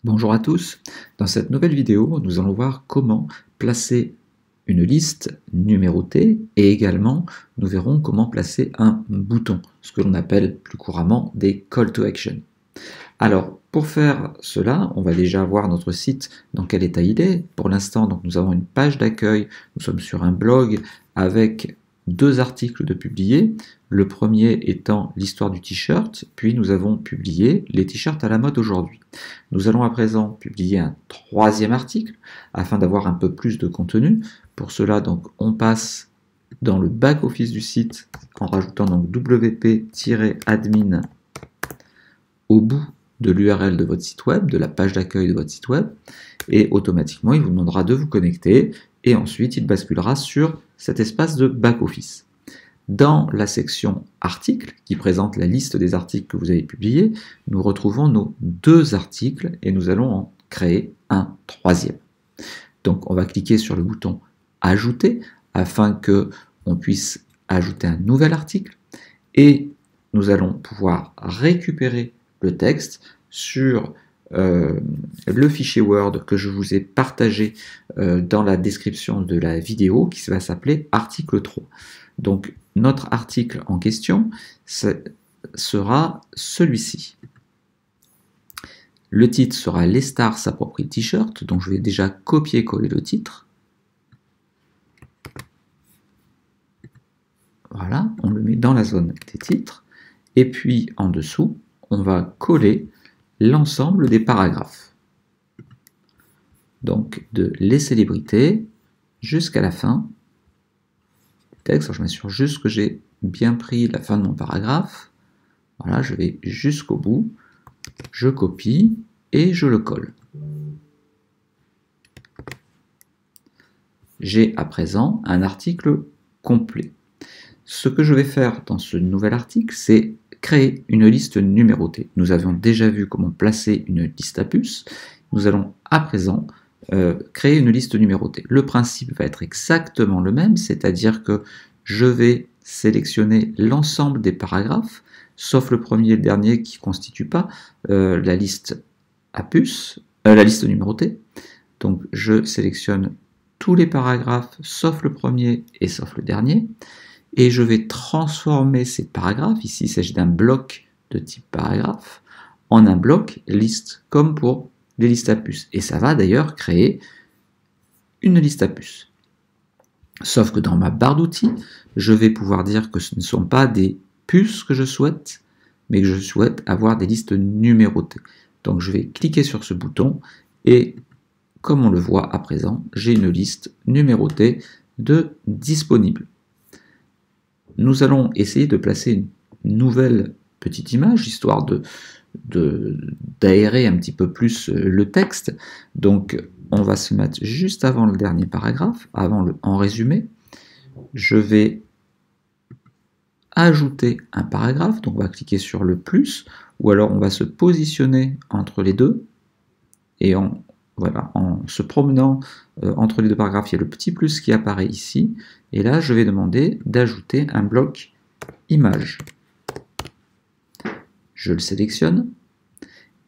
Bonjour à tous, dans cette nouvelle vidéo, nous allons voir comment placer une liste numérotée et également nous verrons comment placer un bouton, ce que l'on appelle plus couramment des call to action. Alors pour faire cela, on va déjà voir notre site dans quel état il est. Pour l'instant, donc nous avons une page d'accueil, nous sommes sur un blog avec deux articles de publiés. Le premier étant l'histoire du t-shirt, puis nous avons publié les t-shirts à la mode aujourd'hui. Nous allons à présent publier un troisième article afin d'avoir un peu plus de contenu. Pour cela, donc, on passe dans le back-office du site en rajoutant donc wp-admin au bout de l'URL de votre site web, de la page d'accueil de votre site web, et automatiquement il vous demandera de vous connecter et ensuite il basculera sur cet espace de back-office. Dans la section articles, qui présente la liste des articles que vous avez publiés, nous retrouvons nos deux articles et nous allons en créer un troisième. Donc on va cliquer sur le bouton ajouter afin que on puisse ajouter un nouvel article et nous allons pouvoir récupérer le texte sur le fichier Word que je vous ai partagé dans la description de la vidéo qui va s'appeler article 3. Donc notre article en question sera celui-ci. Le titre sera Les stars s'approprient le t-shirt, donc je vais déjà copier-coller le titre. Voilà, on le met dans la zone des titres. Et puis en dessous, on va coller l'ensemble des paragraphes. Donc de les célébrités jusqu'à la fin du texte. Alors, je m'assure juste que j'ai bien pris la fin de mon paragraphe. Voilà, je vais jusqu'au bout, je copie et je le colle. J'ai à présent un article complet. Ce que je vais faire dans ce nouvel article, c'est créer une liste numérotée. Nous avions déjà vu comment placer une liste à puces. Nous allons à présent créer une liste numérotée. Le principe va être exactement le même, c'est-à-dire que je vais sélectionner l'ensemble des paragraphes, sauf le premier et le dernier qui ne constituent pas la liste à puces, la liste numérotée. Donc je sélectionne tous les paragraphes, sauf le premier et sauf le dernier. Et je vais transformer ces paragraphes, ici il s'agit d'un bloc de type paragraphe, en un bloc liste, comme pour les listes à puces. Et ça va d'ailleurs créer une liste à puces. Sauf que dans ma barre d'outils, je vais pouvoir dire que ce ne sont pas des puces que je souhaite, mais que je souhaite avoir des listes numérotées. Donc je vais cliquer sur ce bouton et comme on le voit à présent, j'ai une liste numérotée de disponibles. Nous allons essayer de placer une nouvelle petite image, histoire d'aérer un petit peu plus le texte. Donc, on va se mettre juste avant le dernier paragraphe, avant le en résumé. Je vais ajouter un paragraphe, donc on va cliquer sur le plus, ou alors on va se positionner entre les deux, et voilà, en se promenant entre les deux paragraphes, il y a le petit plus qui apparaît ici, et là je vais demander d'ajouter un bloc image. Je le sélectionne,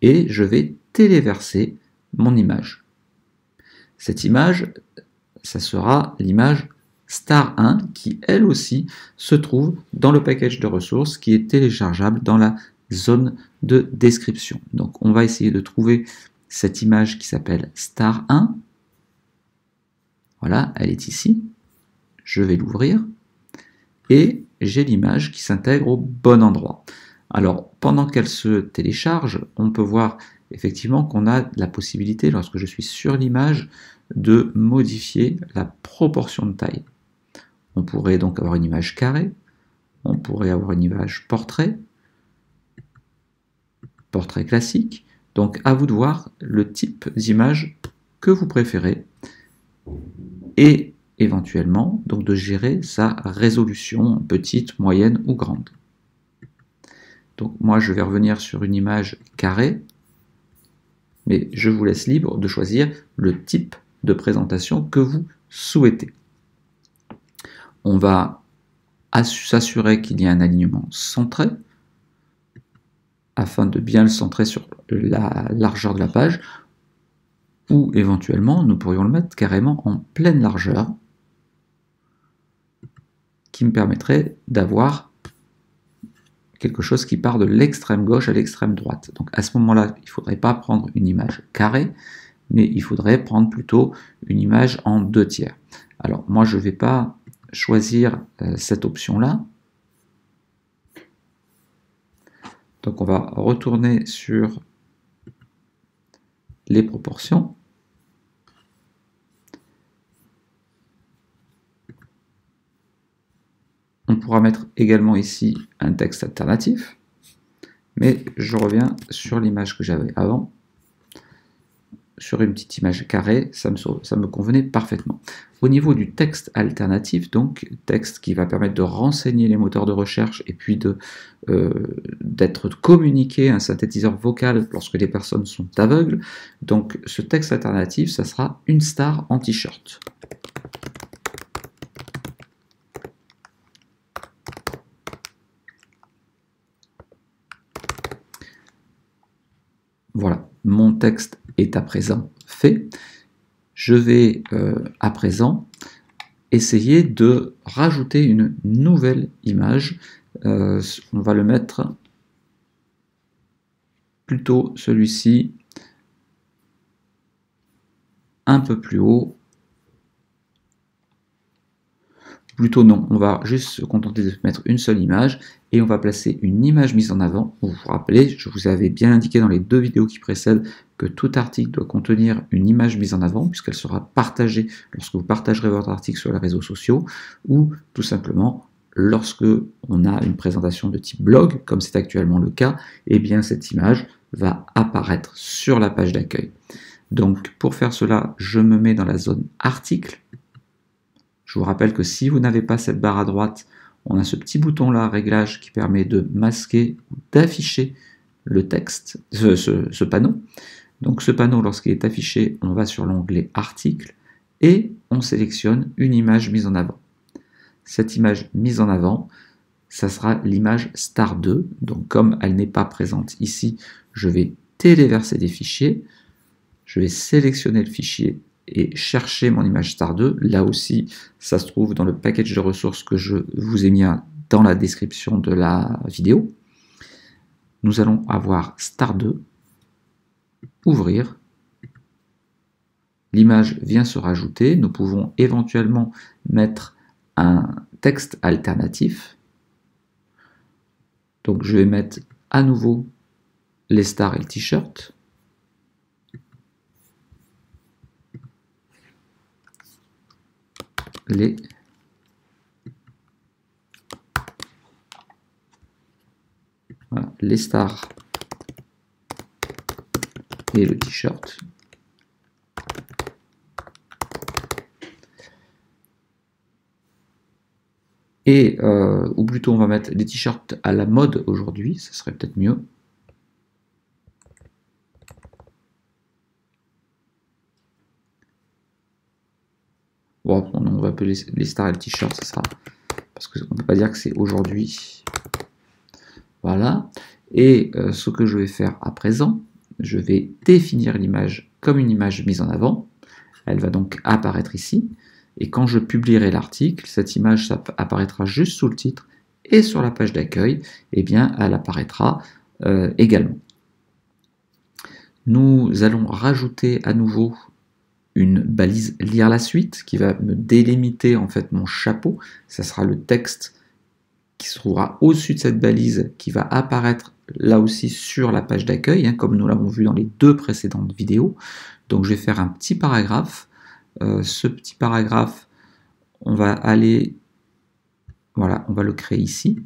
et je vais téléverser mon image. Cette image, ça sera l'image Star 1 qui elle aussi se trouve dans le package de ressources qui est téléchargeable dans la zone de description. Donc on va essayer de trouver cette image qui s'appelle Star 1. Voilà, elle est ici. Je vais l'ouvrir et j'ai l'image qui s'intègre au bon endroit. Alors, pendant qu'elle se télécharge, on peut voir effectivement qu'on a la possibilité, lorsque je suis sur l'image, de modifier la proportion de taille. On pourrait donc avoir une image carrée, on pourrait avoir une image portrait classique. Donc à vous de voir le type d'image que vous préférez et éventuellement donc de gérer sa résolution petite, moyenne ou grande. Donc moi je vais revenir sur une image carrée, mais je vous laisse libre de choisir le type de présentation que vous souhaitez. On va s'assurer qu'il y a un alignement centré. afin de bien le centrer sur la largeur de la page, ou éventuellement nous pourrions le mettre carrément en pleine largeur, qui me permettrait d'avoir quelque chose qui part de l'extrême gauche à l'extrême droite. Donc à ce moment-là, il ne faudrait pas prendre une image carrée, mais il faudrait prendre plutôt une image en 2/3. Alors moi je ne vais pas choisir cette option-là. Donc on va retourner sur les proportions. On pourra mettre également ici un texte alternatif, mais je reviens sur l'image que j'avais avant. Sur une petite image carrée, ça me convenait parfaitement. Au niveau du texte alternatif, donc texte qui va permettre de renseigner les moteurs de recherche et puis d'être communiqué à un synthétiseur vocal lorsque les personnes sont aveugles. Donc ce texte alternatif, ça sera une star en t-shirt. Voilà, mon texte est à présent fait. Je vais à présent essayer de rajouter une nouvelle image. On va le mettre plutôt celui-ci un peu plus haut. Plutôt non, on va juste se contenter de mettre une seule image et on va placer une image mise en avant. Vous vous rappelez, je vous avais bien indiqué dans les 2 vidéos qui précèdent que tout article doit contenir une image mise en avant puisqu'elle sera partagée lorsque vous partagerez votre article sur les réseaux sociaux ou tout simplement lorsque on a une présentation de type blog, comme c'est actuellement le cas, et bien cette image va apparaître sur la page d'accueil. Donc pour faire cela, je me mets dans la zone article. Je vous rappelle que si vous n'avez pas cette barre à droite, on a ce petit bouton-là, réglage, qui permet de masquer ou d'afficher le texte, ce panneau. Donc ce panneau, lorsqu'il est affiché, on va sur l'onglet Article et on sélectionne une image mise en avant. Cette image mise en avant, ça sera l'image Star 2. Donc comme elle n'est pas présente ici, je vais téléverser des fichiers. Je vais sélectionner le fichier et chercher mon image Star 2. Là aussi, ça se trouve dans le package de ressources que je vous ai mis dans la description de la vidéo. Nous allons avoir Star 2, ouvrir. L'image vient se rajouter. Nous pouvons éventuellement mettre un texte alternatif. Donc je vais mettre à nouveau les stars et le t-shirt. Les stars et le t-shirt. Et ou plutôt on va mettre les t-shirts à la mode aujourd'hui, ça serait peut-être mieux. Bon, on va appeler les stars et le t-shirt, ça sera parce qu'on ne peut pas dire que c'est aujourd'hui. Voilà. Et ce que je vais faire à présent, je vais définir l'image comme une image mise en avant. Elle va donc apparaître ici. Et quand je publierai l'article, cette image apparaîtra juste sous le titre et sur la page d'accueil, eh bien, elle apparaîtra également. Nous allons rajouter à nouveau une balise lire la suite qui va me délimiter en fait mon chapeau. Ça sera le texte qui se trouvera au-dessus de cette balise qui va apparaître là aussi sur la page d'accueil, hein, comme nous l'avons vu dans les 2 précédentes vidéos. Donc je vais faire un petit paragraphe. Ce petit paragraphe, on va aller, voilà, on va le créer ici.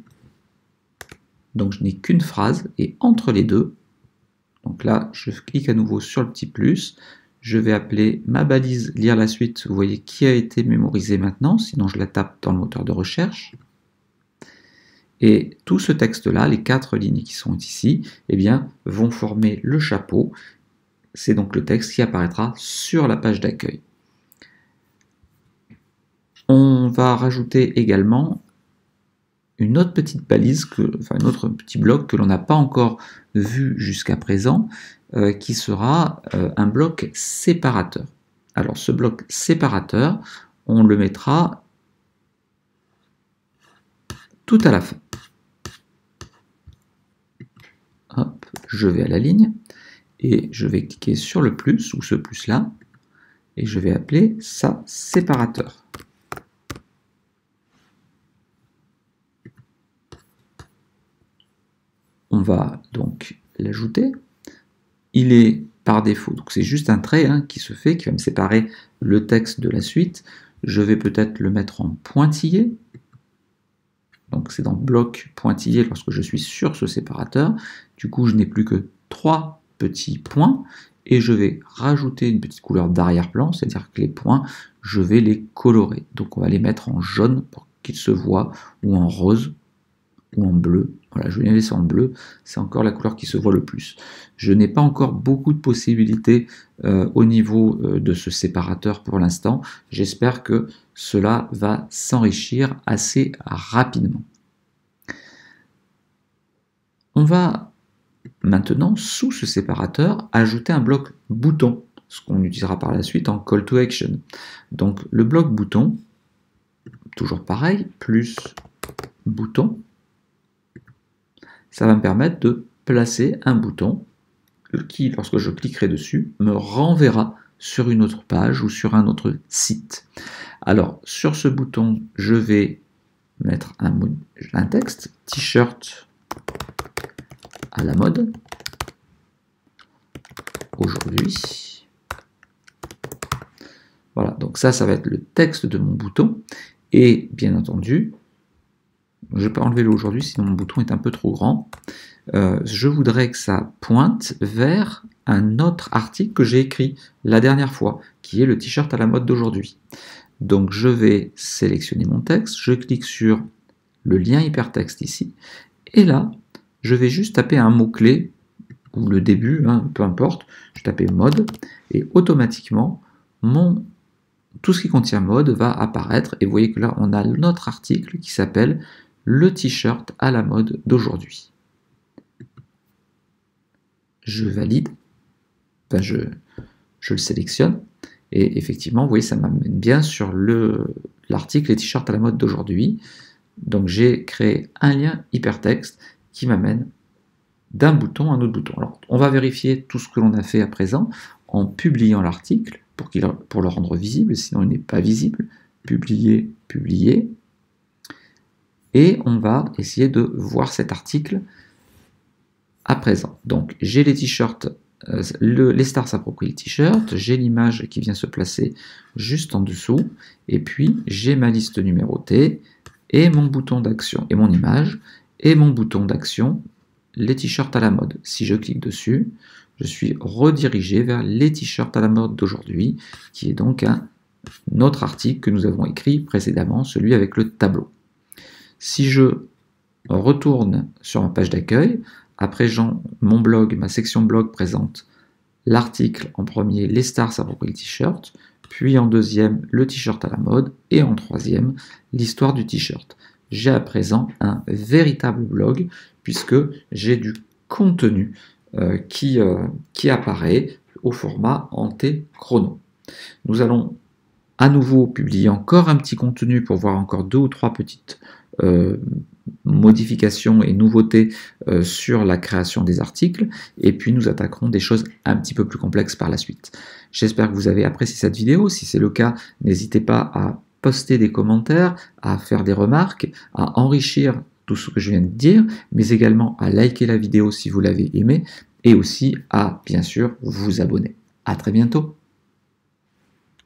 Donc je n'ai qu'une phrase et entre les deux, donc là je clique à nouveau sur le petit plus, je vais appeler ma balise lire la suite, vous voyez qui a été mémorisée maintenant, sinon je la tape dans le moteur de recherche. Et tout ce texte-là, les 4 lignes qui sont ici, eh bien, vont former le chapeau. C'est donc le texte qui apparaîtra sur la page d'accueil. On va rajouter également une autre petite balise, un autre petit bloc que l'on n'a pas encore vu jusqu'à présent, qui sera un bloc séparateur. Alors ce bloc séparateur, on le mettra tout à la fin. Hop, je vais à la ligne et je vais cliquer sur le plus ou ce plus là et je vais appeler ça séparateur. On va donc l'ajouter. Il est par défaut, donc c'est juste un trait qui se fait, qui va me séparer le texte de la suite. Je vais peut-être le mettre en pointillé. Donc c'est dans bloc pointillé lorsque je suis sur ce séparateur. Du coup, je n'ai plus que 3 petits points et je vais rajouter une petite couleur d'arrière-plan, c'est-à-dire que les points, je vais les colorer. Donc on va les mettre en jaune pour qu'ils se voient, ou en rose, ou en bleu. Voilà, je vais les laisser en bleu, c'est encore la couleur qui se voit le plus. Je n'ai pas encore beaucoup de possibilités au niveau de ce séparateur pour l'instant. J'espère que cela va s'enrichir assez rapidement. On va maintenant, sous ce séparateur, ajouter un bloc bouton, ce qu'on utilisera par la suite en call to action. Donc le bloc bouton, toujours pareil, plus bouton, ça va me permettre de placer un bouton qui, lorsque je cliquerai dessus, me renverra sur une autre page ou sur un autre site. Alors, sur ce bouton, je vais mettre un texte, t-shirt à la mode, aujourd'hui. Voilà, donc ça va être le texte de mon bouton. Et bien entendu, je ne vais pas enlever le aujourd'hui, sinon mon bouton est un peu trop grand. Je voudrais que ça pointe vers un autre article que j'ai écrit la dernière fois, qui est le t-shirt à la mode d'aujourd'hui. Donc je vais sélectionner mon texte, je clique sur le lien hypertexte ici, et là, je vais juste taper un mot-clé, ou le début, peu importe, je tape mode, et automatiquement, tout ce qui contient mode va apparaître, et vous voyez que là, on a notre article qui s'appelle le t-shirt à la mode d'aujourd'hui. Je valide, je le sélectionne, et effectivement, vous voyez, ça m'amène bien sur l'article les t-shirts à la mode d'aujourd'hui. Donc j'ai créé un lien hypertexte qui m'amène d'un bouton à un autre bouton. Alors, on va vérifier tout ce que l'on a fait à présent en publiant l'article pour le rendre visible, sinon il n'est pas visible. Publier, publier. Et on va essayer de voir cet article à présent. Donc j'ai les t-shirts, les stars s'approprient le t-shirt, j'ai l'image qui vient se placer juste en dessous, et puis j'ai ma liste numérotée, et mon bouton d'action, et mon image, et mon bouton d'action, les t-shirts à la mode. Si je clique dessus, je suis redirigé vers les t-shirts à la mode d'aujourd'hui, qui est donc un autre article que nous avons écrit précédemment, celui avec le tableau. Si je retourne sur ma page d'accueil, après mon blog, ma section blog présente l'article en premier, les stars s'approprient le t-shirt, puis en deuxième, le t-shirt à la mode, et en troisième, l'histoire du t-shirt. J'ai à présent un véritable blog, puisque j'ai du contenu qui apparaît au format anté-chrono. Nous allons à nouveau publier encore un petit contenu pour voir encore 2 ou 3 petites modifications et nouveautés sur la création des articles, et puis nous attaquerons des choses un petit peu plus complexes par la suite. J'espère que vous avez apprécié cette vidéo. Si c'est le cas, n'hésitez pas à poster des commentaires, à faire des remarques, à enrichir tout ce que je viens de dire, mais également à liker la vidéo si vous l'avez aimée, et aussi à, bien sûr, vous abonner. À très bientôt.